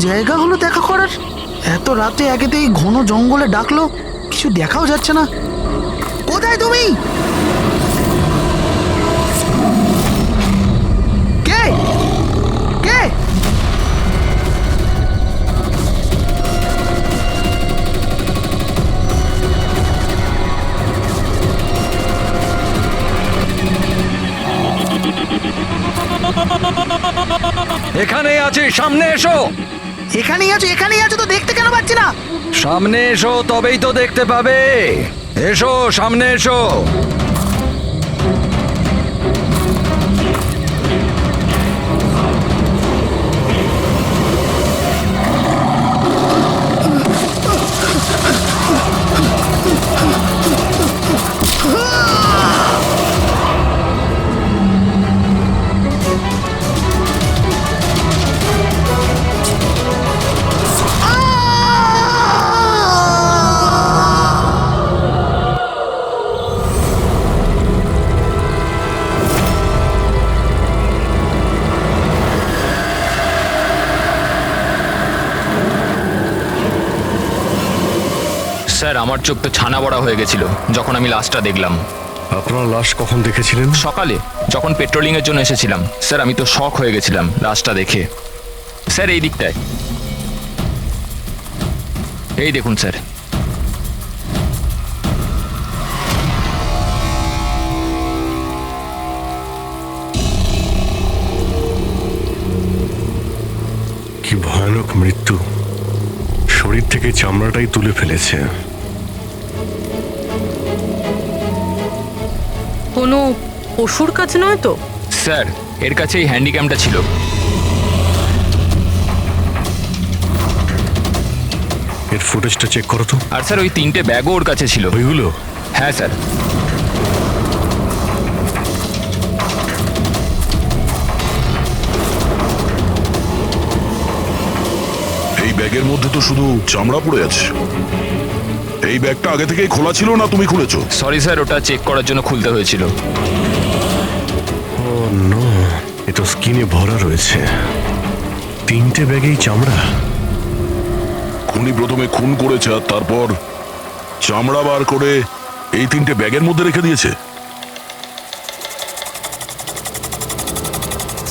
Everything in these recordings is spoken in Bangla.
জায়গা হলো দেখা করার। এত রাতে একেতেই ঘন জঙ্গলে ডাকলো, কিছু দেখাও যাচ্ছে না। কোথায় তুমি? কে কে? এখানেই আছি, সামনে এসো। এখানেই আছো তো দেখতে কেন পাচ্ছি না? সামনে এসো, তবেই তো দেখতে পাবে। এসো, সামনে এসো। স্যার, আমার চোখ তো ছানা বড়া হয়ে গেছিল যখন আমি লাশটা দেখলাম। আপনার লাশ কখন দেখেছিলেন? সকালে যখন পেট্রোলিং এর জন্য এসেছিলাম স্যার, আমি তো শক হয়ে গেছিলাম লাশটা দেখে। স্যার এই দিকটায়, এই দেখুন স্যার। কি ভয়ানক মৃত্যু! শরীর থেকে চামড়াটাই তুলে ফেলেছে। কোনো পশুর কাজ নয় তো? স্যার, এর কাছে এই হ্যান্ডিক্যামটা ছিল। এর ফুটেজটা চেক করো তো। আর স্যার ওই 3টে ব্যাগও ওর কাছে ছিল। ওইগুলো? হ্যাঁ স্যার। এই ব্যাগের মধ্যে তো শুধু চামড়া পড়ে আছে। এই ব্যাগটা আগে থেকেই খোলা ছিল না তুমি খুলেছো? সরি স্যার, ওটা চেক করার জন্য খুলতে হয়েছিল। ও নো, এ তো স্কিনে ভরা রয়েছে। 3টে ব্যাগেই চামড়া। খুনি প্রথমে খুন করেছে আর তারপর চামড়া বার করে এই 3টে ব্যাগের মধ্যে রেখে দিয়েছে।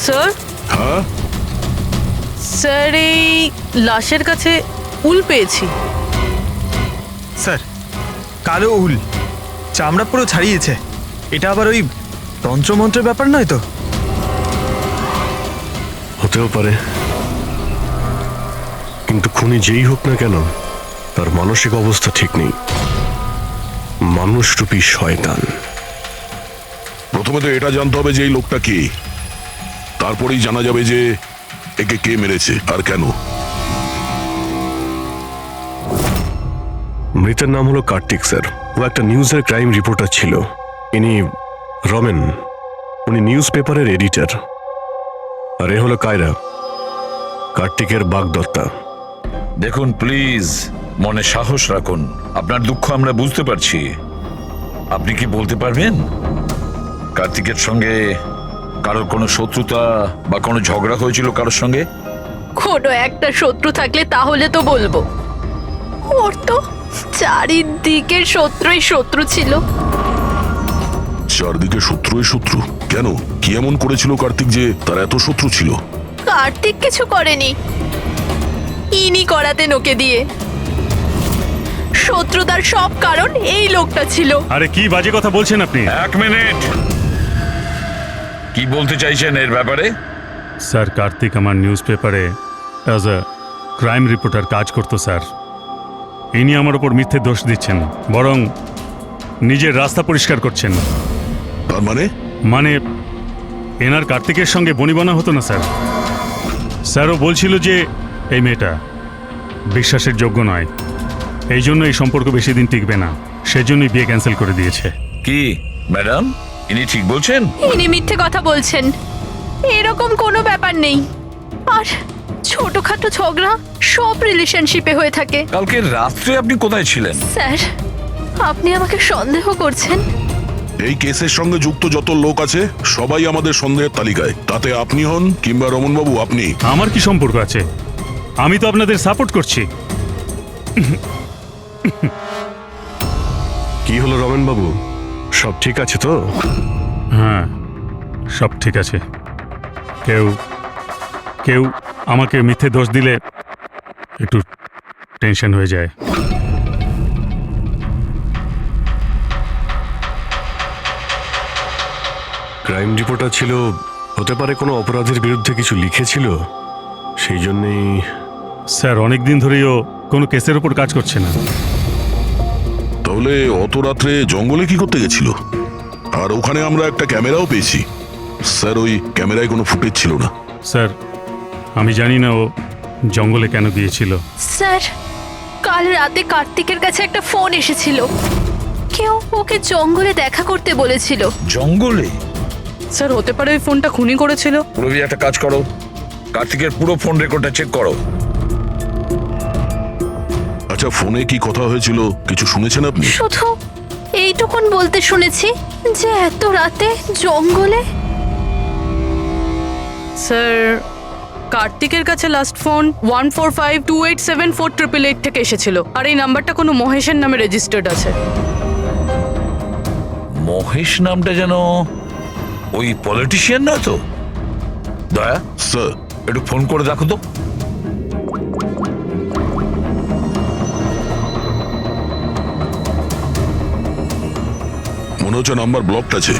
স্যার, হ্যাঁ, স্যার এই লাশের কাছে উল পেয়েছি। স্যার, কালো উল, চামড়া পুরো ছাড়িয়েছে। এটা আবার ওই তন্ত্রমন্ত্রের ব্যাপার নয় তো? হতেও পারে, কিন্তু খুনি যেই হোক না কেন তার মানসিক অবস্থা ঠিক নেই। মানুষরূপী শয়তান। প্রথমে তো এটা জানতে হবে যে এই লোকটা কে, তারপরেই জানা যাবে যে একে কে মেরেছে আর কেন। মৃতের নাম হলো কার্তিক স্যার। ও একটা নিউজের ক্রাইম রিপোর্টার ছিল। ইনি রমেন, উনি নিউজ পেপারের এডিটর। আর এ হলো কায়রা, কার্তিকের বাগদত্তা। দেখুন প্লিজ, মনে সাহস রাখুন। আপনার দুঃখ আমরা বুঝতে পারছি। আপনি কি বলতে পারবেন কার্তিকের সঙ্গে কারোর কোনো শত্রুতা বা কোনো ঝগড়া হয়েছিল কারোর সঙ্গে? কোনো একটা শত্রু থাকলে তাহলে তো বলবো। ওর তো চারিদিকের শত্রুই শত্রু ছিল। চারদিকে শত্রুই শত্রু? কেন, কি এমন করেছিল কার্তিক যে তার এত শত্রু ছিল? কার্তিক কিছু করেনি, ইনি করাতেন ওকে দিয়ে। শত্রুতার সব কারণ এই লোকটা ছিল। আরে কি বাজে কথা বলছেন আপনি? এক মিনিট, কি বলতে চাইছেন এর ব্যাপারে? স্যার, কার্তিক আমার নিউজ পেপারে অ্যাজ আ ক্রাইম রিপোর্টার কাজ করতো স্যার। ইনি আমার ওপর মিথ্যে দোষ দিচ্ছেন, বরং নিজের রাস্তা পরিষ্কার করছেন। তার মানে এনার কার্তিকের সঙ্গে বনিবনা হতো না স্যার। স্যারও বলছিল যে এই মেয়েটা বিশ্বাসের যোগ্য নয়, এই জন্য এই সম্পর্ক বেশি দিন টিকবে না, সেজন্যই বিয়ে ক্যান্সেল করে দিয়েছে। কি ম্যাডাম, ইনি ঠিক বলছেন? ইনি মিথ্যে কথা বলছেন, এরকম কোনো ব্যাপার নেই। আর ছোটখাটো ঝগড়া সব রিলেশনশিপে হয়ে থাকে। কালকে রাত্রে আপনি কোথায় ছিলেন? স্যার, আপনি আমাকে সন্দেহ করছেন? এই কেসের সঙ্গে যুক্ত যত লোক আছে সবাই আমাদের সন্দেহের তালিকায়। তাতে আপনি হন কিংবা রমনবাবু আপনি। আমার কি সম্পর্ক আছে? আমি তো আপনাদের সাপোর্ট করছি। কি হলো রমেন বাবু, সব ঠিক আছে তো? হ্যাঁ, সব ঠিক আছে। কেউ কেউ আমাকে মিথ্যে দোষ দিলে একটু টেনশন হয়ে যায়। ক্রাইম রিপোর্টার ছিল, হতে পারে কোনো অপরাধের বিরুদ্ধে কিছু লিখেছিল, সেই জন্যেই। স্যার, অনেক দিন ধরেই ও কোনো কেসের ওপর কাজ করছে না। তাহলে অত রাত্রে জঙ্গলে কি করতে গেছিল? আর ওখানে আমরা একটা ক্যামেরাও পেয়েছি। স্যার, ওই ক্যামেরায় কোনো ফুটেজ ছিল না। স্যার, আমি জানি না ও জঙ্গলে কেন গিয়েছিল। স্যার, কাল রাতে কার্তিকের কাছে একটা ফোন এসেছিল। কেউ ওকে জঙ্গলে দেখা করতে বলেছিল। জঙ্গলে? স্যার, হতে পারে ওই ফোনটা খুনি করেছিল। রবি, একটা কাজ করো, কার্তিকের পুরো ফোন রেকর্ডটা চেক করো। আচ্ছা, ফোনে কি কথা হয়েছিল কিছু শুনেছেন আপনি? শুধু এইটুকুন বলতে শুনেছি যে এত রাতে জঙ্গলে। স্যার, কার্তিকের কাছে লাস্ট ফোন 1452874888 থেকে এসেছিল, আর এই নাম্বারটা কোনো মহেশের নামে রেজিস্টার্ড আছে। মহেশ নামটা যেন ওই পলিটিশিয়ান না তো? দয়া, স্যার, একটু ফোন করে দেখো তো। মনে হচ্ছে নাম্বার ব্লকড আছে।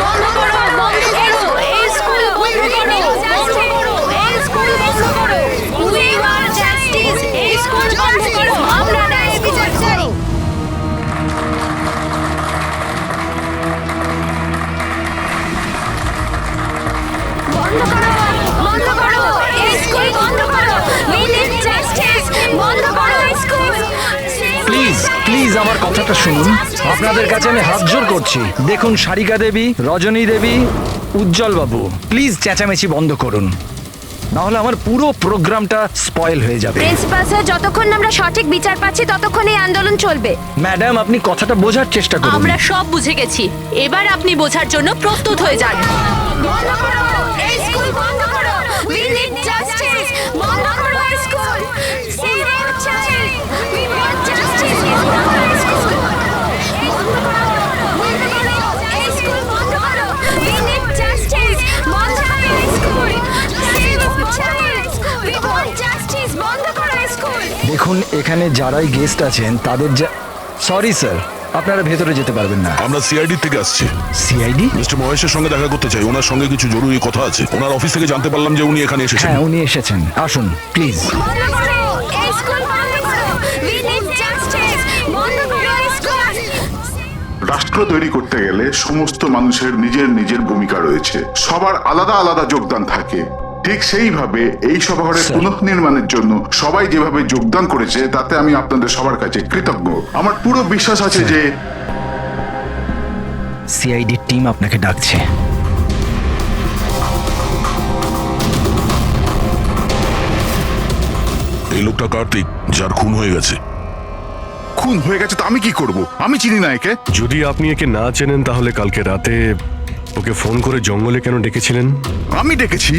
বন্ধ করো, বন্ধ করো, এই স্কুল বন্ধ করো, বন্ধ করো, এই স্কুল বন্ধ করো। We want justice, এই স্কুল বন্ধ করো, আমরা ন্যায় বিচার চাই। বন্ধ করো, বন্ধ করো, এই স্কুল বন্ধ করো। We need justice, বন্ধ করো এই স্কুল। প্লিজ প্লিজ আমার কথাটা শুনুন। আপনাদের কাছে আমি হাত জোর করছি। দেখুন, সারিকা দেবী, রজনী দেবী, উজ্জ্বল বাবু, প্লিজ চেঁচামেচি বন্ধ করুন, নাহলে আমার পুরো প্রোগ্রামটা স্পয়েল হয়ে যাবে। প্রিন্সিপাল স্যার, যতক্ষণ না আমরা সঠিক বিচার পাচ্ছি ততক্ষণ এই আন্দোলন চলবে। ম্যাডাম, আপনি কথাটা বোঝার চেষ্টা করুন। আমরা সব বুঝে গেছি, এবার আপনি বোঝার জন্য প্রস্তুত হয়ে যান। বন্ধ করো, এই স্কুল বন্ধ করো। We need justice, বন্ধ করো এই school. Save our child, we want justice, বন্ধ করো এই স্কুল। বন্ধ করো, বন্ধ করো, এই স্কুল বন্ধ করো। We need justice, বন্ধ করো এই school. Save our child, we want justice, বন্ধ করো এই স্কুল। দেখুন, এখানে যারাই গেস্ট আছেন তাদের সরি স্যার, আপনারা ভেতরে যেতে পারবেন না। আমরা সিআইডি থেকে আসছি। সিআইডি? মিস্টার মহেশের সঙ্গে দেখা করতে চাই। ওনার সঙ্গে কিছু জরুরি কথা আছে। ওনার অফিস থেকে জানতে পারলাম যে উনি এখানে এসেছেন। হ্যাঁ, উনি এসেছেন, আসুন প্লিজ। বন্ধ করো, এই স্কুল বন্ধ করো। We need justice, বন্ধ করো এই স্কুল। রাষ্ট্র তৈরি করতে গেলে সমস্ত মানুষের নিজের নিজের ভূমিকা রয়েছে, সবার আলাদা আলাদা যোগদান থাকে। ঠিক সেইভাবে এই সভাঘরের পুনঃনির্মাণের জন্য সবাই যেভাবে যোগদান করেছে তাতে আমি আপনাদের সবার কাছে কৃতজ্ঞ। আমার পুরো বিশ্বাস আছে যে সিআইডি টিম আপনাকে ডাকছে। এই লোকটা কার্তিক, যার খুন হয়ে গেছে। খুন হয়ে গেছে তো আমি কি করব? আমি চিনি না একে। যদি আপনি একে না চেনেন তাহলে কালকে রাতে ওকে ফোন করে জঙ্গলে কেন ডেকেছিলেন? আমি ডেকেছি?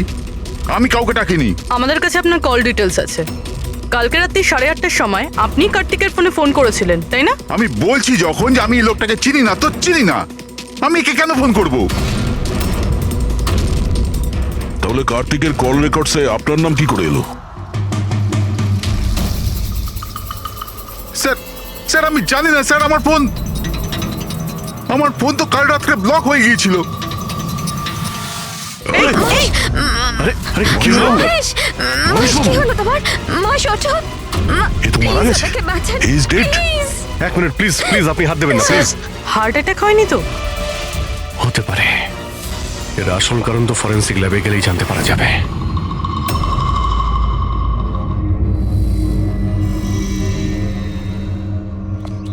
আমি কাউকে ডাকিনি। আমাদের কাছে আপনার কল ডিটেলস আছে। কালকে রাত্রি 8:30টার সময় আপনি কার্তিকের ফোনে ফোন করেছিলেন, তাই না? আমি বলছি যখন যে আমি এই লোকটাকে চিনি না, তো চিনি না। আমি একে কেন ফোন করব? তাহলে কার্তিকের কল রেকর্ডসে আপনার নাম কি করে এলো? স্যার, স্যার আমি জানি না স্যার। আমার ফোন তো কাল রাত্রে ব্লক হয়ে গিয়েছিল। কি হলো? মহেশ, কি হলো তোমার? মহেশ, ওঠো। এ তো মারা গেছে। আমাকে বাঁচান, He is dead. please। এক মিনিট প্লিজ, প্লিজ আপনি হাত দেবেন না প্লিজ। হার্ট অ্যাটাক হয়নি তো? হতে পারে, এর আসল কারণ তো ফরেন্সিক ল্যাবে গেলেই জানতে পারা যাবে।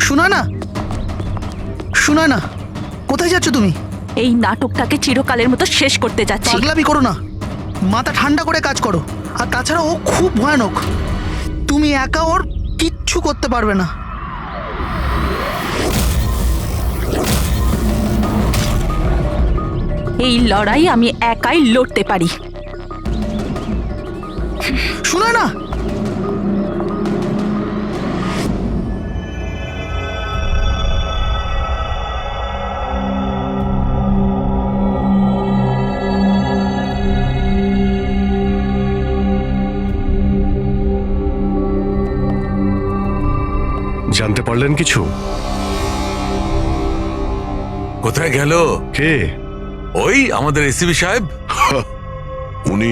শোনা না, শোনা না, কোথায় যাচ্ছ তুমি? এই নাটকটাকে চিরকালের মতো শেষ করতে যাচ্ছি। পাগলামি করো না। মাথা ঠান্ডা করে কাজ করো। আর তাছাড়া ও খুব ভয়ানক, তুমি একা ওর কিচ্ছু করতে পারবে না। এই লড়াই আমি একাই লড়তে পারি। শুনো না, জানতে পারলেন কিছু? কোথায় গেল? কে? ওই আমাদের এসিবি সাহেব। উনি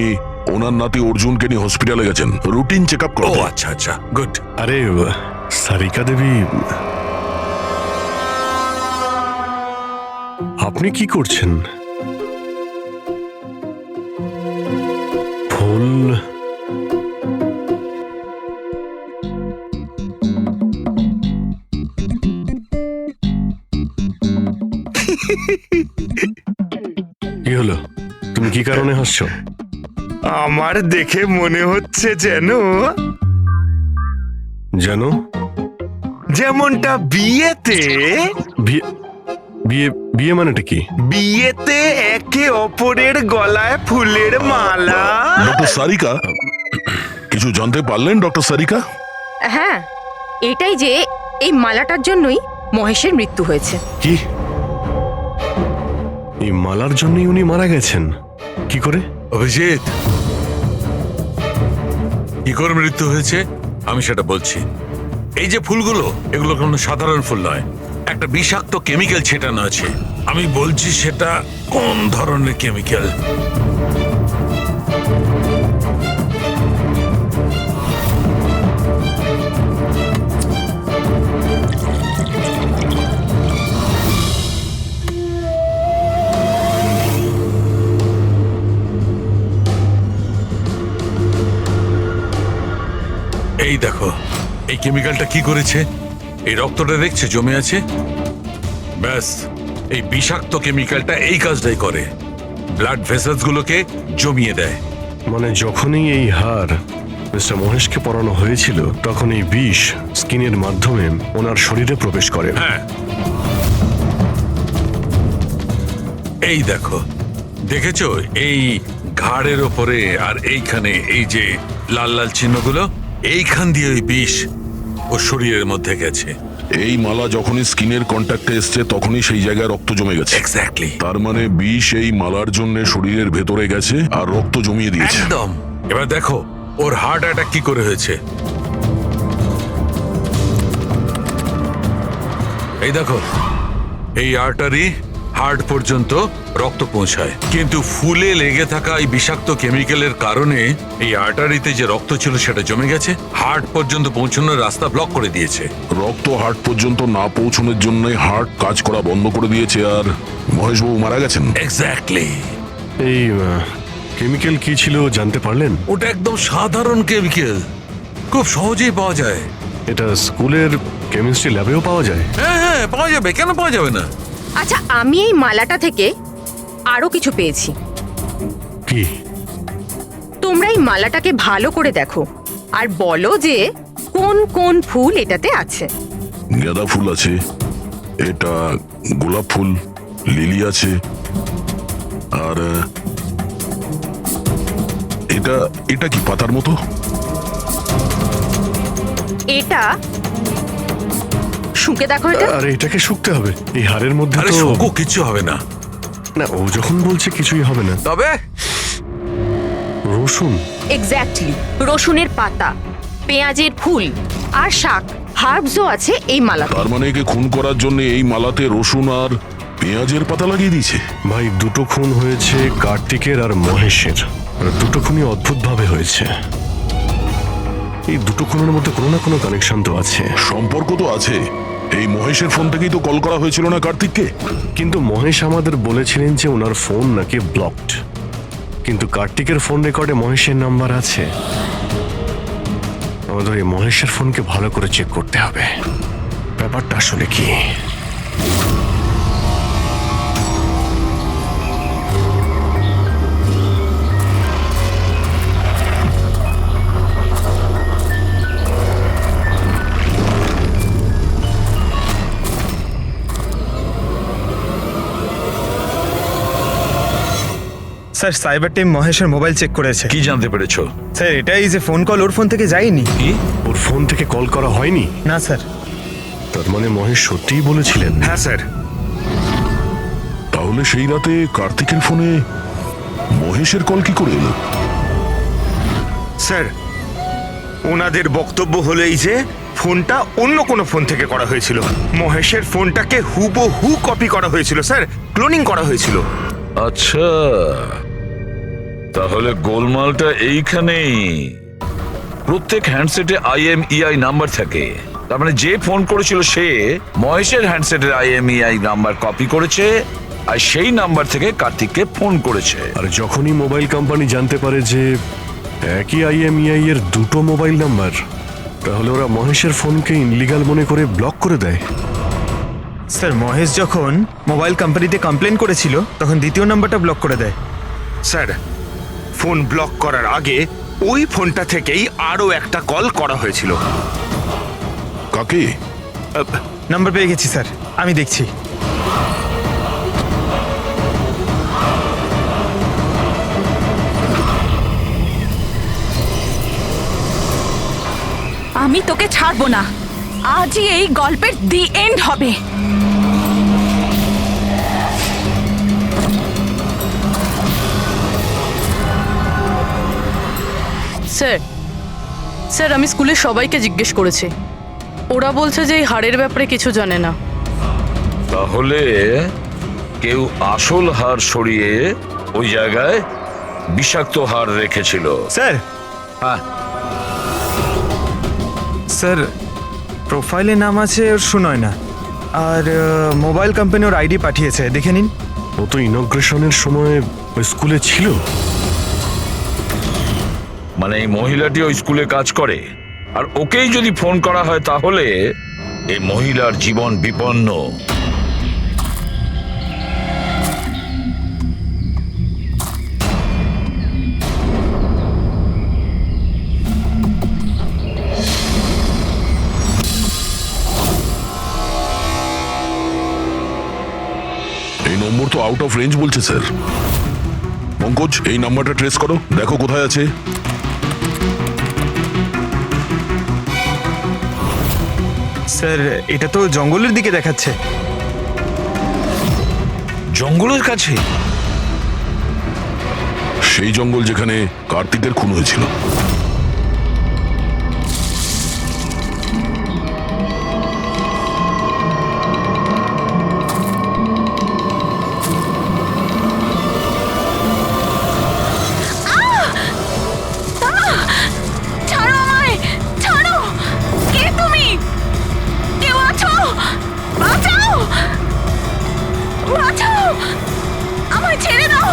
ওনার নাতি অর্জুনকে নিয়ে হসপিটালে গেছেন রুটিন চেক আপ ও করতে। আচ্ছা আচ্ছা, গুড। আরে সারিকা দেবী, আপনি কি করছেন? ফুল কি হলো? তুমি কি কারণে হাসছো? আমার দেখে মনে হচ্ছে যেন যেন যেমনটা বিয়েতে বিয়ে বিয়ে বিয়ে মানেটা কি? বিয়েতে একে অপরের গলায় ফুলের মালা। ডক্টর সারিকা, কিছু জানতে পারলেন ডক্টর সারিকা? হ্যাঁ, এটাই যে এই মালাটার জন্যই মহেশের মৃত্যু হয়েছে। কি? এই মালার জন্যই উনি মারা গেছেন? কি করে? অভিজিৎ, কি করে মৃত্যু হয়েছে আমি সেটা বলছি। এই যে ফুলগুলো, এগুলো কোনো সাধারণ ফুল নয়, একটা বিষাক্ত কেমিক্যাল ছেটানো আছে। আমি বলছি সেটা কোন ধরনের কেমিক্যাল। এই দেখো, এই কেমিক্যালটা কি করেছে, এই রক্তটা দেখছে জমে আছে, ব্যাস এই বিষাক্ত কেমিক্যালটা এই কাজটাই করে, ব্লাড ভেসেলস গুলোকে জমিয়ে দেয়। মানে যখনই এই হার মিস্টার মহেশকে পরানো হয়েছিল, তখন এই বিষ স্কিনের মাধ্যমে ওনার শরীরে প্রবেশ করে। হ্যাঁ, এই দেখো, দেখেছো এই ঘাড়ের ওপরে আর এইখানে এই যে লাল লাল চিহ্নগুলো, এইখান দিয়ে ওই বিষ ও শরীরের মধ্যে গেছে। এই মালা যখনই স্কিনের কন্ট্যাক্টে এসছে তখনই সেই জায়গায় রক্ত জমে গেছে। এক্স্যাক্টলি। তার মানে বিষ এই মালার জন্য শরীরের ভেতরে গেছে আর রক্ত জমিয়ে দিয়েছে। একদম। এবার দেখো ওর হার্ট অ্যাটাক কি করে হয়েছে। এই দেখো, এই আর্টারি হার্ট পর্যন্ত রক্ত পৌঁছায়, কিন্তু ফুলে লেগে থাকা এই বিষাক্ত কেমিক্যালের কারণে এই আর্টারিতে যে রক্ত ছিল সেটা জমে গেছে, হার্ট পর্যন্ত পৌঁছানোর রাস্তা ব্লক করে দিয়েছে। রক্ত হার্ট পর্যন্ত না পৌঁছানোর জন্য হার্ট কাজ করা বন্ধ করে দিয়েছে আর মহেশবাবু মারা গেছেন। এক্স্যাক্টলি। এই কেমিক্যাল কি ছিল জানতে পারলেন? ওটা একদম সাধারণ কেমিক্যাল, খুব সহজেই পাওয়া যায়। এটা স্কুলের কেমিস্ট্রি ল্যাবেও পাওয়া যায়? হ্যাঁ হ্যাঁ, পাওয়া যাবে, কেন পাওয়া যাবে না। আচ্ছা, আমি এই মালাটা থেকে আরো কিছু পেয়েছি। কি? তোমরা এই মালাটাকে ভালো করে দেখো আর বলো যে কোন কোন ফুল এটাতে আছে। গাঁদা ফুল আছে, এটা গোলাপ ফুল, লিলি আছে, আর এটা এটা কি পাতার মতো? এটা শুকে দেখো এটা। আরে এটাকে শুকতে হবে, এই হাড়ের মধ্যে আরে তো শোকো, কিচ্ছু হবে না। না, ও যখন বলছে কিছুই হবে না। তবে রসুন? এক্স্যাক্টলি, রসুনের পাতা, পেঁয়াজের ফুল আর শাক, হার্বসও আছে এই মালাতে। তার মানে একে খুন করার জন্য এই মালাতে রসুন আর পেঁয়াজের পাতা লাগিয়ে দিয়েছে। ভাই, দুটো খুন হয়েছে কার্তিকের আর মহেশের, আর দুটো খুনই অদ্ভুতভাবে হয়েছে। এই দুটো খুনের মধ্যে কোনো না কোনো কানেকশন তো আছে। সম্পর্ক তো আছে। এই মহেশের ফোন থেকেই তো কল করা হয়েছিল না কার্তিককে। কিন্তু মহেশ আমাদের বলেছিলেন যে ওনার ফোন নাকি ব্লকড, কিন্তু কার্তিকের ফোন রেকর্ডে মহেশের নাম্বার আছে। আমাদের এই মহেশের ফোনকে ভালো করে চেক করতে হবে, ব্যাপারটা আসলে কি। স্যার সাইবার টিম মহেশের মোবাইল চেক করেছে। কি জানতে পেরেছো? স্যার এটাই যে ফোন কল ওর ফোন থেকে যায়নি। কি? ওর ফোন থেকে কল করা হয়নি? না স্যার। তার মানে মহেশ সত্যিই বলেছিলেন? হ্যাঁ স্যার। তাহলে সেই রাতে কার্তিকের ফোনে মহেশের কল কি করে এলো? স্যার ওনাদের বক্তব্য হলো এই যে ফোনটা অন্য কোনো ফোন থেকে করা হয়েছিল। মহেশের ফোনটাকে হুবহু কপি করা হয়েছিল স্যার, ক্লোনিং করা হয়েছিল। আচ্ছা, তাহলে গোলমালটা এইখানেই। প্রত্যেক হ্যান্ডসেটে IMEI নাম্বার থাকে, তার মানে যে ফোন করেছিল সে মহেশের হ্যান্ডসেটের IMEI নাম্বার কপি করেছে আর সেই নাম্বার থেকে কার্তিককে ফোন করেছে। আর যখনই মোবাইল কোম্পানি জানতে পারে যে একই IMEI এর দুটো মোবাইল নাম্বার, তাহলে ওরা মহেশের ফোনকে ইনলিগাল মনে করে ব্লক করে দেয়। স্যার মহেশ যখন মোবাইল কোম্পানিতে কমপ্লেন করেছিল তখন দ্বিতীয় নাম্বারটা ব্লক করে দেয়। স্যার ফোন ব্লক করার আগে ওই ফোনটা থেকেই আরও একটা কল করা হয়েছিল। কাকে? নাম্বার পেয়ে গেছি স্যার, আমি দেখছি। আমি তোকে ছাড়বো না, আজই এই গল্পের দি এন্ড হবে। স্যার স্যার আমি স্কুলের সবাইকে জিজ্ঞেস করেছি, ওরা বলছে যে এই হাড়ের ব্যাপারে কিছু জানে না। তাহলে কেউ আসল হার সরিয়ে ওই জায়গায় বিষাক্ত হার রেখেছিল। স্যার হ্যাঁ স্যার প্রোফাইলে নাম আছে ওর সুনয় না, আর মোবাইল কোম্পানি ওর আইডি পাঠিয়েছে, দেখে নিন। ও তো ইনগ্রেশনের সময় ওই স্কুলে ছিল। মানে এই মহিলাটি ওই স্কুলে কাজ করে, আর ওকেই যদি ফোন করা হয় তাহলে এই মহিলার জীবন বিপন্ন। এই নম্বর তো আউট অফ রেঞ্জ বলছে স্যার। পঙ্কজ, এই নাম্বারটা ট্রেস করো, দেখো কোথায় আছে। স্যার এটা তো জঙ্গলের দিকে দেখাচ্ছে। জঙ্গলের কাছে? সেই জঙ্গল যেখানে কার্তিকের খুন হয়েছিল। ছাড়ো আমায়, ছাড়ো! কে তুমি? কেউ আছো? বাঁচাও! বাঁচাও! আমায় ছেড়ে দাও!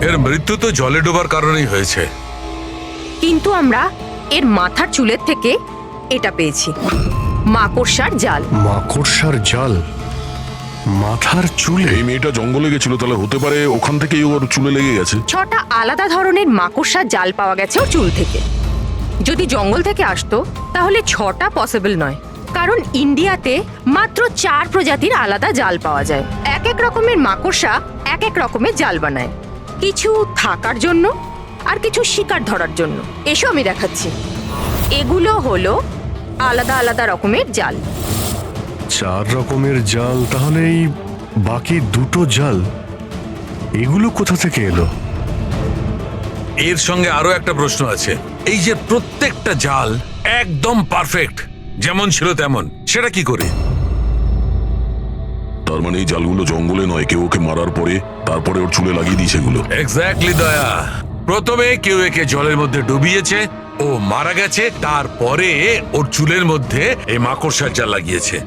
এর মৃত্যু তো জলে ডোবার কারণেই হয়েছে। কিন্তু আমরা এর মাথার চুলের থেকে এটা পেয়েছি, মাকড়সার জাল। মাকড়সার জাল? মাথার চুলে? এই মেয়েটা জঙ্গলে গেছিল, তাহলে হতে পারে ওখান থেকেই ওর চুলে লেগে গেছে। 6টা আলাদা ধরনের মাকড়সার জাল পাওয়া গেছে ওর চুল থেকে। যদি জঙ্গল থেকে আসতো তাহলে 6টা পসিবল নয়, কারণ ইন্ডিয়াতে মাত্র 4 প্রজাতির আলাদা জাল পাওয়া যায়। এক এক রকমের মাকড়সা এক এক রকমের জাল বানায়, কিছু থাকার জন্য আর কিছু শিকার ধরার জন্য। এসো আমি দেখাচ্ছি। এগুলো হলো আলাদা আলাদা রকমের জাল। 4 রকমের জাল? তাহলে এই বাকি দুটো জাল এগুলো কোথা থেকে এলো? এর সঙ্গে আরো একটা প্রশ্ন আছে, এই যে প্রত্যেকটা জাল একদম পারফেক্ট, যেমন ছিল তেমন, সেটা কি করে? তার মানে এই জালগুলো জঙ্গলে নয়, কেউ ওকে মারার পরে তারপরে ওর চুলে লাগিয়ে দিয়েছে এগুলো। এক্স্যাক্টলি দয়া, প্রথমে কেউ একে জলের মধ্যে ডুবিয়েছে, ও মারা গেছে, তারপরে ওর চুলের মধ্যে এই মাকড়সার জাল লাগিয়েছে।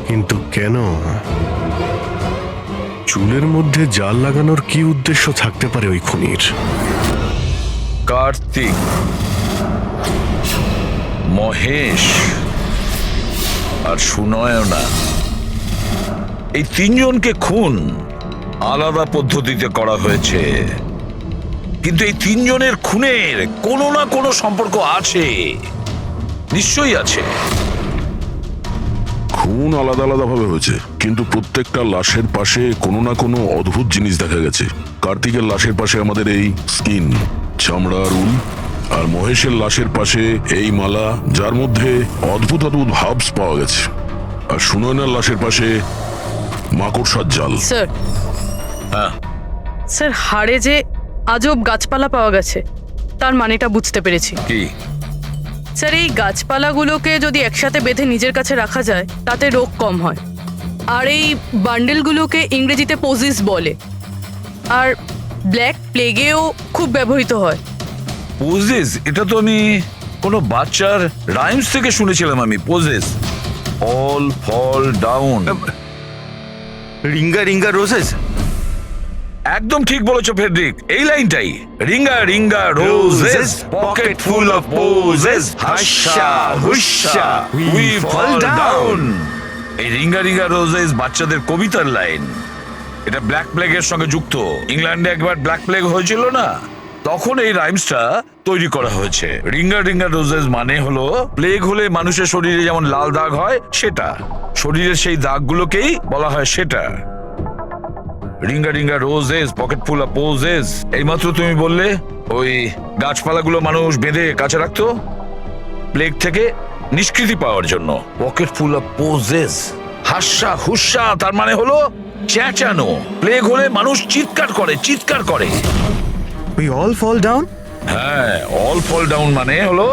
কিন্তু কেন? চুলের মধ্যে জাল লাগানোর কি উদ্দেশ্য থাকতে পারে ওই খুনির? কার্তিক, মহেশ আর সুনয়না, এই তিনজনকে খুন আলাদা পদ্ধতিতে করা হয়েছে, কিন্তু এই তিনজনের খুনের কোনো না কোনো সম্পর্ক আছে, নিশ্চয়ই আছে। খুন আলাদা আলাদা ভাবে হয়েছে, কিন্তু প্রত্যেকটা লাশের পাশে কোনো না কোনো অদ্ভুত জিনিস দেখা গেছে। কার্তিকের লাশের পাশে আমাদের এই স্কিন, চামড়ার উল, আর মহেশের লাশের পাশে এই মালা, যার মধ্যে অদ্ভুত অদ্ভুত হার্বস পাওয়া গেছে, আর সুনয়নার লাশের পাশে মাকড়সার জাল। স্যার, হ্যাঁ, স্যার হাড়ে যে আজব গাছপালা পাওয়া গেছে তার মানেটা বুঝতে পেরেছি। কি? স্যার, এই গাছপালাগুলোকে যদি একসাথে বেঁধে নিজের কাছে রাখা যায় তাতে রোগ কম হয়। আর এই বান্ডেলগুলোকে ইংরেজিতে পোজিস বলে, আর ব্ল্যাক প্লেগেও খুব ব্যবহৃত হয়। পোজেস, এটা তো আমি কোনো বাচ্চার রাইমস থেকে শুনেছিলাম। আমি posies, all fall down. Ring a ring a roses. একদম ঠিক বলেছো ফেডরিক, এই লাইনটাই। Ring a ring a roses, pocket full of posies, hush a hush a we fall down. এই রিঙ্গা রিঙ্গা রোজেস বাচ্চাদের কবিতার লাইন। এটা ব্ল্যাক প্লেগের সঙ্গে যুক্ত। ইংল্যান্ডে একবার ব্ল্যাক প্লেগ হয়েছিল না, তখন এই রাইমসটা তৈরি করা হয়েছে। রিঙ্গা রিঙ্গা রোজেস মানে হলো প্লেগ হলে মানুষের শরীরে যেমন লাল দাগ হয় সেটা, শরীরের সেই দাগগুলোকেই বলা হয় সেটা। Ringa ring a roses, pocket full of poses. এইমাত্র তুমি বললে ওই গাছপালাগুলো মানুষ বেঁধে কাছে রাখতো প্লেগ থেকে নিষ্কৃতি পাওয়ার জন্য। পকেট ফুল অফ পোজেস, হাস্যা হুস্যা, তার মানে হলো চেঁচানো। প্লেগ হলে মানুষ চিৎকার করে, চিৎকার করে। We all fall down. হ্যাঁ, অল ফল ডাউন মানে হলো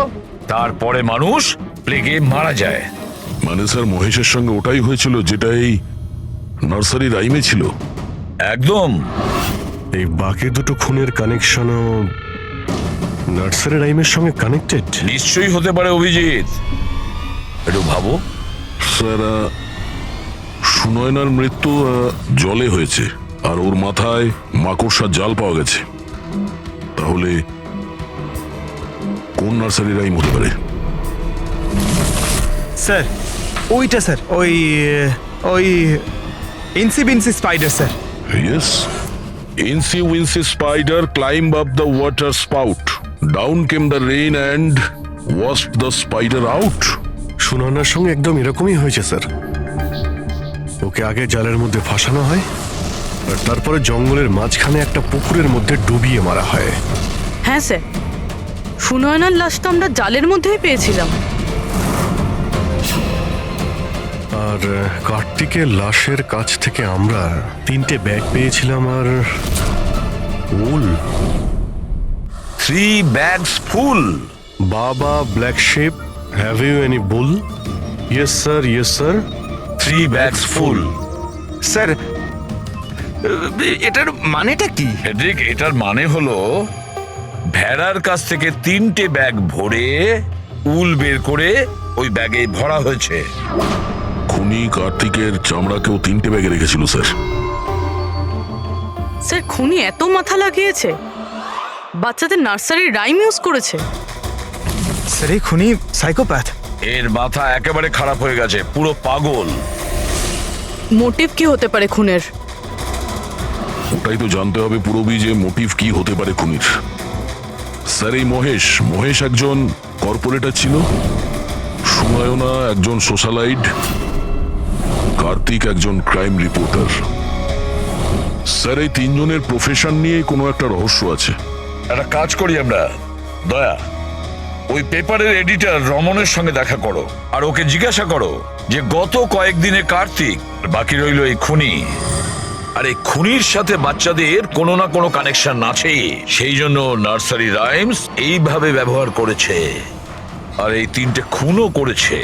তারপরে মানুষ প্লেগে মারা যায়। মানে স্যার মহেশের সঙ্গে ওটাই হয়েছিল যেটা এই নার্সারি রাইমে ছিল। একদম। এই বাকি দুটো খুনের কানেকশনও নার্সারি রাইমের সঙ্গে কানেক্টেড? নিশ্চয়ই হতে পারে অভিজিৎ, একটু ভাবো। স্যার, সুনয়নার মৃত্যু জলে হয়েছে, আর ওর মাথায় মাকড়সার জাল পাওয়া গেছে। তাহলে কোন নার্সারি রাইম হতে পারে? স্যার ওইটা, স্যার ওই ওই Incy Wincy spider sir. Yes. Incy Wincy Spider climbed up the water spout. Down came the rain and washed the spider out. সুনয়নার সঙ্গে একদম এরকমই হয়েছে স্যার। ওকে আগে জালের মধ্যে ফাঁসানো হয়, আর তারপরে জঙ্গলের মাঝখানে একটা পুকুরের মধ্যে ডুবিয়ে মারা হয়। হ্যাঁ স্যার, সুনয়নার লাশ তো আমরা জালের মধ্যেই পেয়েছিলাম। আর কার্তিকের লাশের কাছ থেকে আমরা 3টে ব্যাগ পেয়েছিলাম, আর wool. 3 bags full. Baa baa black sheep, have you any wool? Yes sir, yes sir. 3 bags full. Sir এটার মানেটা কি? ফেডরিক, এটার মানে হলো ভেড়ার কাছ থেকে 3টে ব্যাগ ভরে উল বের করে ওই ব্যাগে ভরা হয়েছে। খুনি কার্তিকের চামড়াকেও 3টে ব্যাগে রেখেছিল স্যার। স্যার, খুনি এত মাথা লাগিয়েছে, বাচ্চাদের নার্সারি রাইম ইউজ করেছে। স্যার এই খুনি সাইকোপ্যাথ। এর মাথা একেবারে খারাপ হয়ে গেছে, পুরো পাগল। মোটিভ কি হতে পারে খুনের? ওটাই তো জানতে হবে পুরোবি, যে মোটিভ কি হতে পারে খুনির। স্যার, এই মহেশ একজন কর্পোরেটর ছিল, সুনয়না একজন সোশ্যালাইট, কার্তিক একজন ক্রাইম রিপোর্টার। স্যার, এই তিনজনের প্রফেশন নিয়ে কোনো একটা রহস্য আছে। একটা কাজ করি আমরা, দয়া, ওই পেপারের এডিটর রমনের সঙ্গে দেখা করো, আর ওকে জিজ্ঞাসা করো যে গত কয়েকদিনে কার্তিক, বাকি রইল এই খুনি, আর এই খুনির সাথে বাচ্চাদের কোনো না কোনো কানেকশন আছে, সেই জন্য নার্সারি রাইমস এইভাবে ব্যবহার করেছে। আর এই 3টে খুনও করেছে,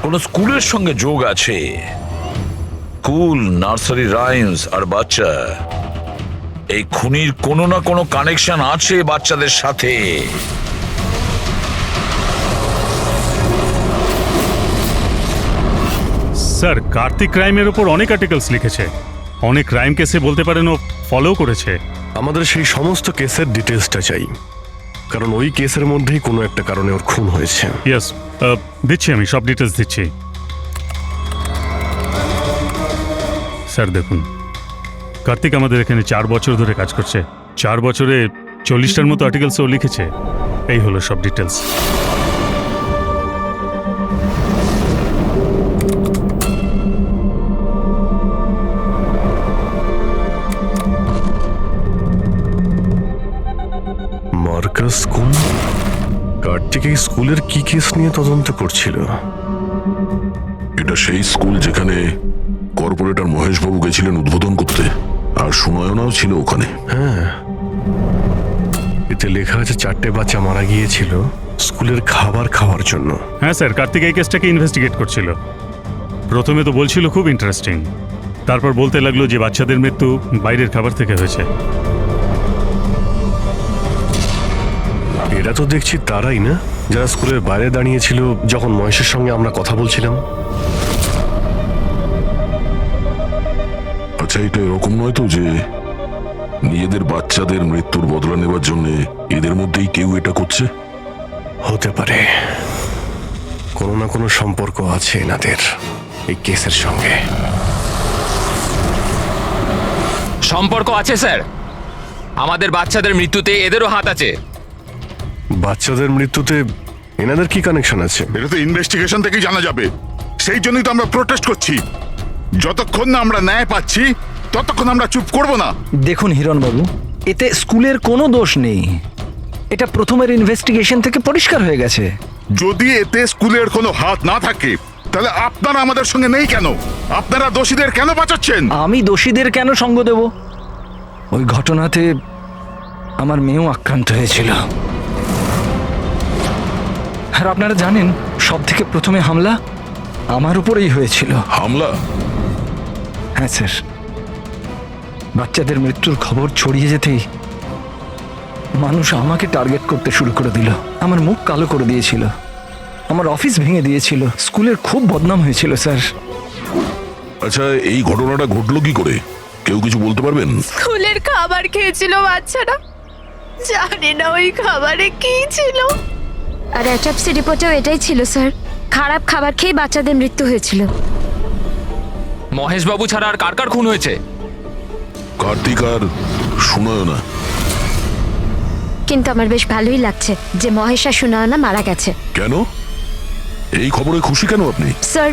কোন স্কুলের সঙ্গে যোগ আছে। স্কুল, নার্সারি রাইমস আর বাচ্চা, এই খুনির কোনো না কোনো কানেকশন আছে বাচ্চাদের সাথে। স্যার, কার্তিক ক্রাইমের ওপর অনেক আর্টিকেলস লিখেছে, অনেক ক্রাইম কেসে বলতে পারেন ও ফলো করেছে। আমাদের সেই সমস্ত কেসের ডিটেলসটা চাই, কারণ ওই কেসের মধ্যেই কোনো একটা কারণে ওর খুন হয়েছে। ইয়েস, দিচ্ছি, আমি সব ডিটেলস দিচ্ছি। স্যার দেখুন, কার্তিক আমাদের এখানে 4 বছর ধরে কাজ করছে। 4 বছরে 40টার মতো আর্টিকেলস ও লিখেছে। এই হলো সব ডিটেলস। মার্কাস স্কুল, কার্তিক এই স্কুলের কি কেস নিয়ে তদন্ত করছিল? এটা সেই স্কুল যেখানে কর্পোরেটর মহেশবাবু গেছিলেন উদ্বোধন করতে, আর সুনয়নাও ছিল ওখানে। হ্যাঁ, এতে লেখা আছে 4টে বাচ্চা মারা গিয়েছিল স্কুলের খাবার খাওয়ার জন্য। হ্যাঁ স্যার, কার্তিক এই কেসটাকে ইনভেস্টিগেট করছিল। প্রথমে তো বলছিল খুব ইন্টারেস্টিং, তারপর বলতে লাগলো যে বাচ্চাদের মৃত্যু বাইরের খাবার থেকে হয়েছে। এরা তো দেখছি তারাই না যারা স্কুলের বাইরে দাঁড়িয়েছিল যখন মহেশের সঙ্গে আমরা কথা বলছিলাম। আচ্ছা, এটা এরকম নয় তো যে নিজেদের বাচ্চাদের মৃত্যুর বদলা নেবার জন্য এদের মধ্যেই কেউ এটা করছে? হতে পারে কোনো না কোনো সম্পর্ক আছে এনাদের এই কেসের সঙ্গে। সম্পর্ক আছে স্যার, আমাদের বাচ্চাদের মৃত্যুতে এদেরও হাত আছে। বাচ্চাদের মৃত্যুতে এনাদের কি কানেকশন আছে? এটা তো ইনভেস্টিগেশন থেকেই জানা যাবে। সেই জন্যই তো আমরা প্রোটেস্ট করছি। যতক্ষণ না আমরা ন্যায় পাচ্ছি ততক্ষণ আমরা চুপ করব না। দেখুন হিরণবাবু, এতে স্কুলের কোনো দোষ নেই। এটা প্রথমের ইনভেস্টিগেশন থেকে পরিষ্কার হয়ে গেছে। যদি এতে স্কুলের কোনো হাত না থাকে তাহলে আপনারা আমাদের সঙ্গে নেই কেন? আপনারা দোষীদের কেন বাঁচাচ্ছেন? আমি দোষীদের কেন সঙ্গ দেব? ওই ঘটনাতে আমার মেয়েও আক্রান্ত হয়েছিল। আর আপনারা জানেন, সব থেকে প্রথমে হামলা আমার উপরেই হয়েছিল। হামলা? হ্যাঁ স্যার, বাচ্চাদের মৃত্যুর খবর ছড়িয়ে যেতেই মানুষ আমাকে টার্গেট করতে শুরু করে দিল। আমার মুখ কালো করে দিয়েছিল, আমার অফিস ভেঙে দিয়েছিল, স্কুলের খুব বদনাম হয়েছিল স্যার। আচ্ছা, এই ঘটনাটা ঘটলো কি করে? কেউ কিছু বলতে পারবেন? স্কুলের খাবার খেয়েছিল বাচ্চারা, জানি না ওই খাবারে কি ছিল। আর অ্যাটপসি রিপোর্টেও এটাই ছিল স্যার, খারাপ খাবার খেয়ে বাচ্চাদের মৃত্যু হয়েছিল। মহেশবাবু ছাড়া আর কার কার খুন হয়েছে? কার্তিক আর সুনয়না। কিন্তু আমার বেশ ভালোই লাগছে যে মহেশ আর সুনয়না মারা গেছে। কেন? এই খবরে খুশি কেন আপনি? স্যার,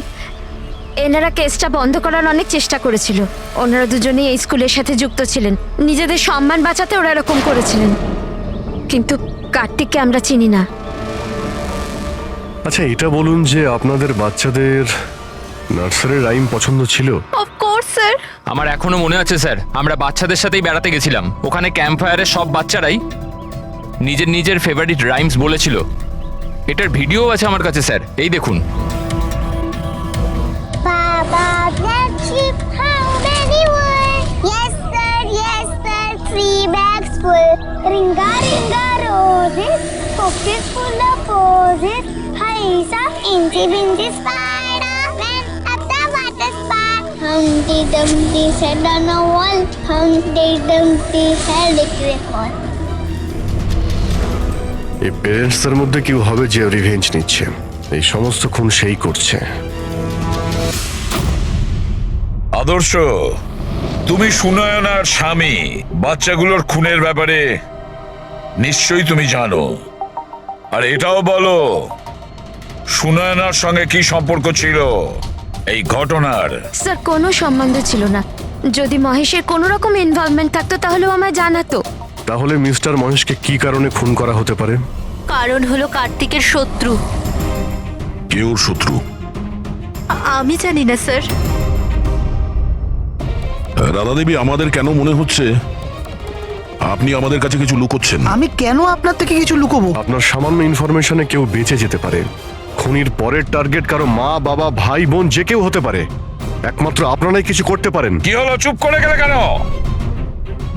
এনারা কেসটা বন্ধ করার অনেক চেষ্টা করেছিল। ওনারা দুজনেই এই স্কুলের সাথে যুক্ত ছিলেন, নিজেদের সম্মান বাঁচাতে ওরা এরকম করেছিলেন। কিন্তু কার্তিককে আমরা চিনি না। আচ্ছা, এটা বলুন যে আপনাদের বাচ্চাদের নার্সারি রাইম পছন্দ ছিল? Of course sir. আমার এখনো মনে আছে স্যার, আমরা বাচ্চাদের সাথেই বেড়াতে গেছিলাম। ওখানে ক্যাম্প ফায়ারের সব বাচ্চারাই নিজের নিজের ফেভারিট রাইমস বলেছিল। এটার ভিডিও আছে আমার কাছে স্যার, এই দেখুন। Ringa ringa roses, pockets full of posies. Hi sa inchi binchi spider went up the water spout. Humpty Dumpty sat on a wall. Humpty Dumpty held a great ball. এই প্যারেন্টসদের মধ্যে কেউ হবে যে রিভেঞ্জ নিচ্ছে। এই সমস্ত খুন সেই করছে। আদর্শ, তুমি সুনয়নার স্বামী, বাচ্চাগুলোর খুনের ব্যাপারে নিশ্চয়ই তুমি জানো। আর এটাও বলো, সুনয়নার সঙ্গে কি সম্পর্ক ছিল এই ঘটনার? স্যার, কোনো সম্বন্ধ ছিল না। যদি মহেশের কোনো রকম ইনভলভমেন্ট থাকতো তাহলেও আমায় জানাতো। তাহলে মিস্টার মহেশকে কি কারণে খুন করা হতে পারে? কারণ হলো কার্তিকের শত্রু। কে ওর শত্রু? আমি জানি না স্যার। রাধা দেবী, আমাদের কেন মনে হচ্ছে আপনি আমাদের কাছে কিছু লুকোচ্ছেন? আমি কেন আপনার থেকে কিছু লুকোবো? আপনার সামান্য ইনফরমেশনে কেউ বেঁচে যেতে পারে। খুনির পরের টার্গেট কারো মা, বাবা, ভাই, বোন যে কেউ হতে পারে। একমাত্র আপনারাই কিছু করতে পারেন। কি হলো, চুপ করে গেলে কেন?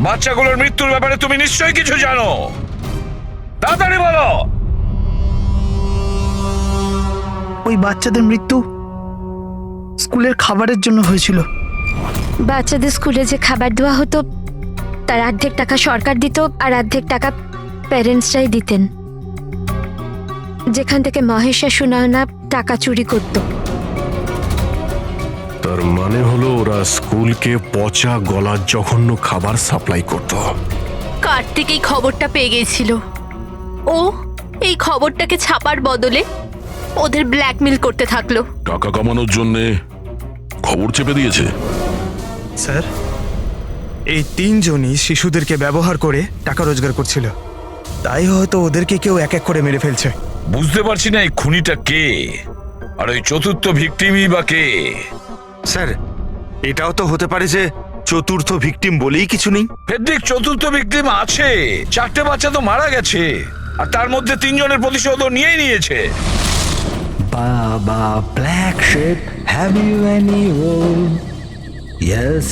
বাচ্চাগুলোর মৃত্যুর ব্যাপারে তুমি নিশ্চয়ই কিছু জানো, তাড়াতাড়ি বলো। ওই বাচ্চাদের মৃত্যু স্কুলের খাবারের জন্য হয়েছিল। বাচ্চাদের স্কুলে যে খাবার দেওয়া হতো তার অর্ধেক টাকা সরকার দিত আর অর্ধেক টাকা প্যারেন্টসরাই দিতেন, যেখান থেকে মহেশ আর সুনয়না টাকা চুরি করত। তার মানে হলো ওরা স্কুলকে পচা গলা জঘন্য খাবার সাপ্লাই করত। কার্তিক এই খবরটা পেয়ে গিয়েছিল। ও এই খবরটাকে ছাপার বদলে ওদের ব্ল্যাকমেল করতে থাকলো। টাকা কামানোর জন্য খবর চেপে দিয়েছে। স্যার, এই তিনজনই শিশুদেরকে ব্যবহার করে টাকা রোজগার করছিল, তাই হয়তো ওদেরকে কেউ এক এক করে মেরে ফেলছে। বুঝতে পারছি না এই খুনিটা কে, আর ওই চতুর্থ ভিকটিমই বা কে। স্যার, এটাও তো হতে পারে যে চতুর্থ ভিকটিম বলেই কিছু নেই। ফেডরিক, চতুর্থ ভিকটিম আছে, 4টে বাচ্চা তো মারা গেছে, আর তার মধ্যে 3 জনের প্রতিশোধ নিয়েই নিয়েছে। Baba Black Sheep, have you any wool? Yes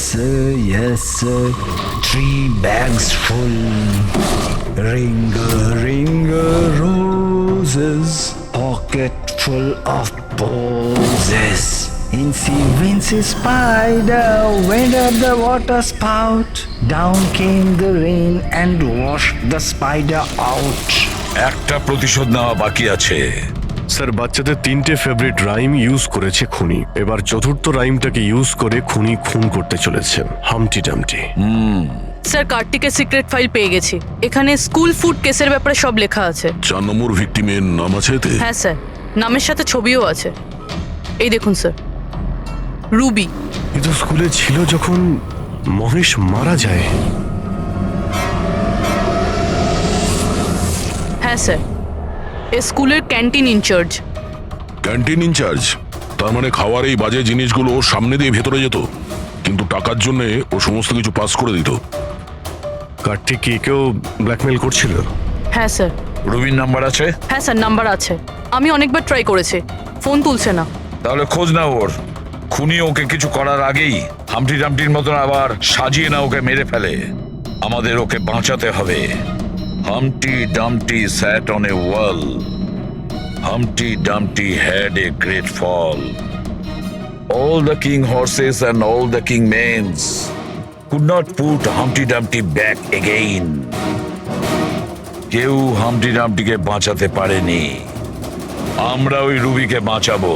sir, 3 bags full. Ringa roses, pocket full of posies. Incy Wincy Spider went up the water spout. Down came the rain and washed the spider out. একটা প্রতিশোধ নেওয়া বাকি আছে। স্যার, বাচ্চাদের 3টে ফেভারিট রাইম ইউজ করেছে খুনি, এবার চতুর্থ রাইমটাকে ইউজ করে খুনি খুন করতে চলেছে। হামটি ডামটি। স্যার, কার্তিকের সিক্রেট ফাইল পেয়ে গেছি। এখানে স্কুল ফুড কেসের ব্যাপারে সব লেখা আছে। 4 নম্বর ভিকটিমের নাম আছে এতে? হ্যাঁ স্যার, নামের সাথে ছবিও আছে। এই দেখুন স্যার, রুবি। কিন্তু স্কুলে ছিল যখন মহেশ মারা যায়। হ্যাঁ স্যার, এ স্কুলের ক্যান্টিন ইনচার্জ। Canteen in charge? তার মানে খাওয়ার এই বাজে জিনিসগুলো ওর সামনে দিয়ে ভেতরে যেত, কিন্তু টাকার জন্য ও সমস্ত কিছু পাস করে দিত। কার্তিক কি কেউ ব্ল্যাকমেল করছিল? হ্যাঁ স্যার। রুবির নাম্বার আছে? হ্যাঁ স্যার, নাম্বার আছে। আমি অনেকবার ট্রাই করেছি, ফোন তুলছে না। তাহলে খোঁজ না ওর। খুনি ওকে কিছু করার আগেই হামটি ডামটির মতন আবার সাজিয়ে না ওকে মেরে ফেলে। আমাদের ওকে বাঁচাতে হবে। Humpty Dumpty sat on a wall. Humpty Dumpty had a great fall. All the king horses and all the king manes could not put Humpty Dumpty back again. কেউ হামটি ডামটিকে বাঁচাতে পারেনি। আমরা ওই রুবিকে বাঁচাবো।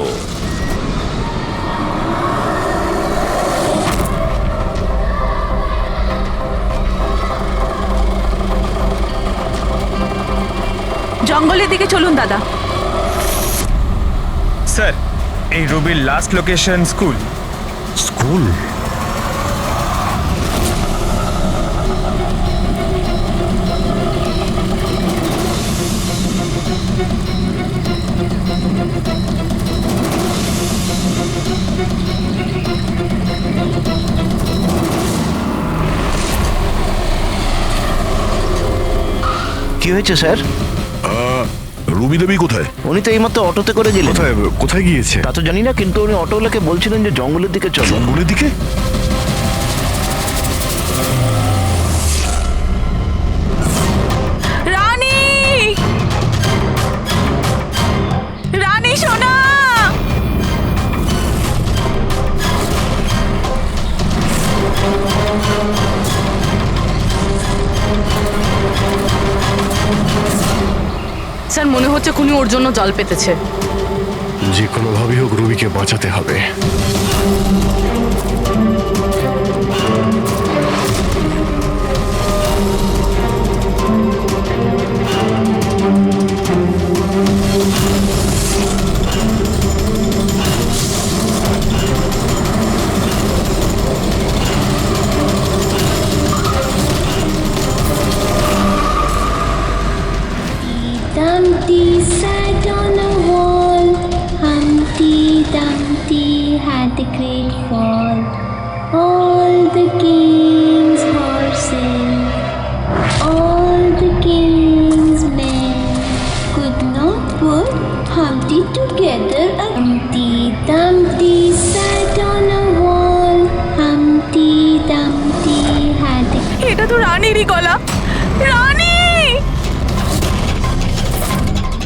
জঙ্গলের দিকে চলুন দাদা। স্যার, এই রুবির লাস্ট লোকেশন স্কুল। স্কুল? কি হয়েছে স্যার? রুবি দেবী কোথায়? উনি তো এইমাত্র অটোতে করে গেলেন। কোথায় কোথায় গিয়েছে তা তো জানি না, কিন্তু উনি অটোওয়ালাকে বলছিলেন যে জঙ্গলের দিকে চলো। জঙ্গলের দিকে? রানী, রানী সোনা। স্যার, মনে হচ্ছে খুনি ওর জন্য জাল পেতেছে। যে কোনোভাবেই হোক রুবিকে বাঁচাতে হবে। Dumpty sat on a wall. Humpty Dumpty had a great fall. এটা তো রানীরই গলা। রানী,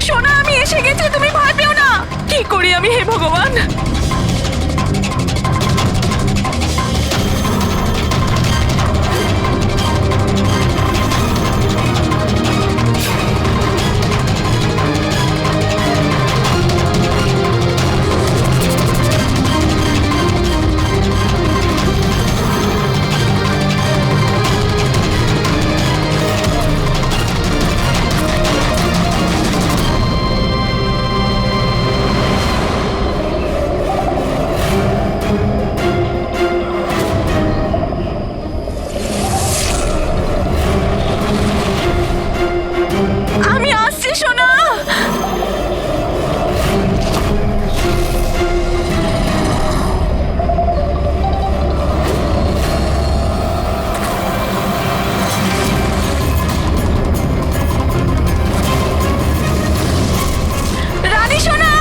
সোনা, আমি এসে গেছি, তুমি ভয় পেও না। কি করি আমি, হে ভগবান? আমি আসছি সোনা। রানী সোনা,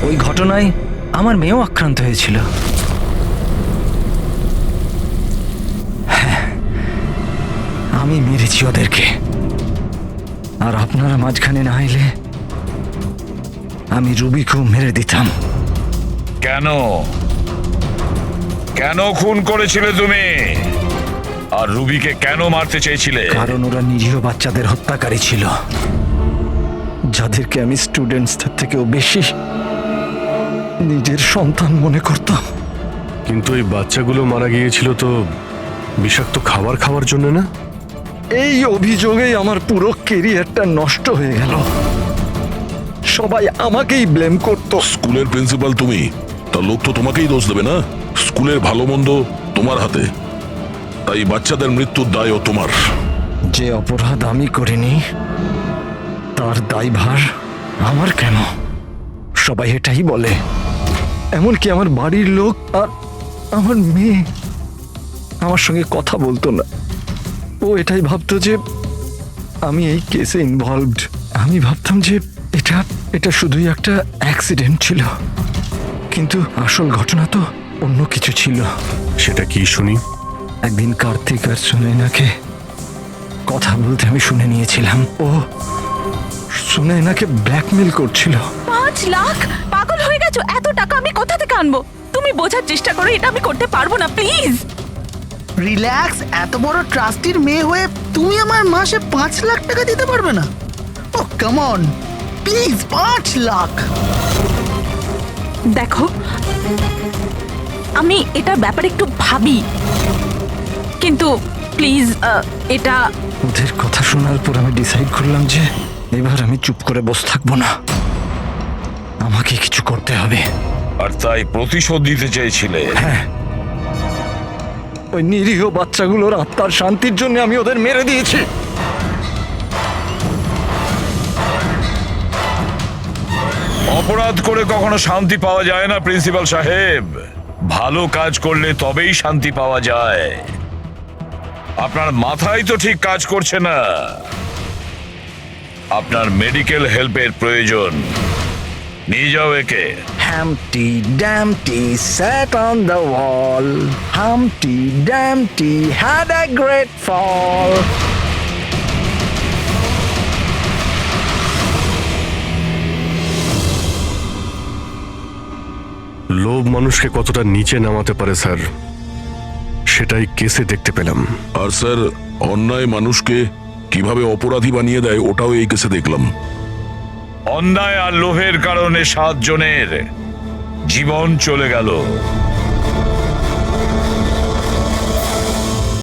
ওই ঘটনায় আমার মেয়েও আক্রান্ত হয়েছিল। হ্যাঁ, আমি মেরেছি ওদেরকে, আর আপনারা মাঝখানে না এলে আমি রুবিকেও মেরে দিতাম। কেন কেন খুন করেছিলে তুমি? আর রুবিকে কেন মারতে চেয়েছিলে? কারণ ওরা নিরীহ বাচ্চাদের হত্যাকারী ছিল, যাদেরকে আমি স্টুডেন্টসদের থেকেও বেশি নিজের সন্তান মনে করতাম। কিন্তু এই বাচ্চাগুলো মারা গিয়েছিল তো বিষাক্ত খাবার খাওয়ার জন্য না? এই অভিযোগেই আমার পুরো কেরিয়ারটা নষ্ট হয়ে গেল। সবাই আমাকেই ব্লেম করতো। স্কুলের প্রিন্সিপাল তুমি, তা লোক তো তোমাকেই দোষ দেবে না? স্কুলের ভালো মন্দ তোমার হাতে, তাই বাচ্চাদের মৃত্যুর দায়ও তোমার। যে অপরাধ আমি করিনি তার দায়ভার আমার কেন? সবাই এটাই বলে, এমনকি আমার বাড়ির লোক আর আমার মেয়ে আমার সঙ্গে কথা বলতো না। ও এটাই ভাবতো যে আমি এই কেসে ইনভলভড। আমি ভাবতাম যে এটা শুধুই একটা অ্যাক্সিডেন্ট ছিল, কিন্তু আসল ঘটনা তো অন্য কিছু ছিল। সেটা কি শুনি? একদিন কার্তিক আর সুনয়নাকে কথা বলতে আমি শুনে নিয়েছিলাম। ও সুনয়নাকে ব্ল্যাকমেল করছিল। 5 লাখ? পাগল হয়ে গেছো? এত টাকা আমি কোথা থেকে আনবো? তুমি বোঝার চেষ্টা করো, এটা আমি করতে পারবো না, প্লিজ। রিল্যাক্স, এত বড় ট্রাস্টির মেয়ে হয়ে তুমি আমার মাসে 5 লাখ টাকা দিতে পারবে না? ও কাম অন, প্লিজ 5 লাখ। দেখো, আমি এটার ব্যাপারে একটু ভাবি, কিন্তু প্লিজ এটা। ওদের কথা শোনার পর আমি ডিসাইড করলাম যে এবার আমি চুপ করে বসে থাকবো না, আমাকে কিছু করতে হবে। আর তাই প্রতিশোধ দিতে চেয়েছিলে? হ্যাঁ, ওই নিরীহ বাচ্চাগুলোর আত্মার শান্তির জন্য আমি ওদের মেরে দিয়েছি। অপরাধ করে কখনো শান্তি পাওয়া যায় না প্রিন্সিপাল সাহেব। ভালো কাজ করলে তবেই শান্তি পাওয়া যায়। আপনার মাথায় তো ঠিক কাজ করছে না। আপনার মেডিকেল হেল্পের প্রয়োজন। নিয়ে যাও একে। Humpty Dumpty sat on the wall. Humpty Dumpty had a great fall. লোভ মানুষকে কতটা নিচে নামাতে পারে স্যার, সেটাই কেসে দেখতে পেলাম। আর স্যার, অন্যায় মানুষকে কিভাবে অপরাধী বানিয়ে দেয় ওটাও এই কেসে দেখলাম। অন্যায় আর লোভের কারণে 7 জনের জীবন চলে গেল।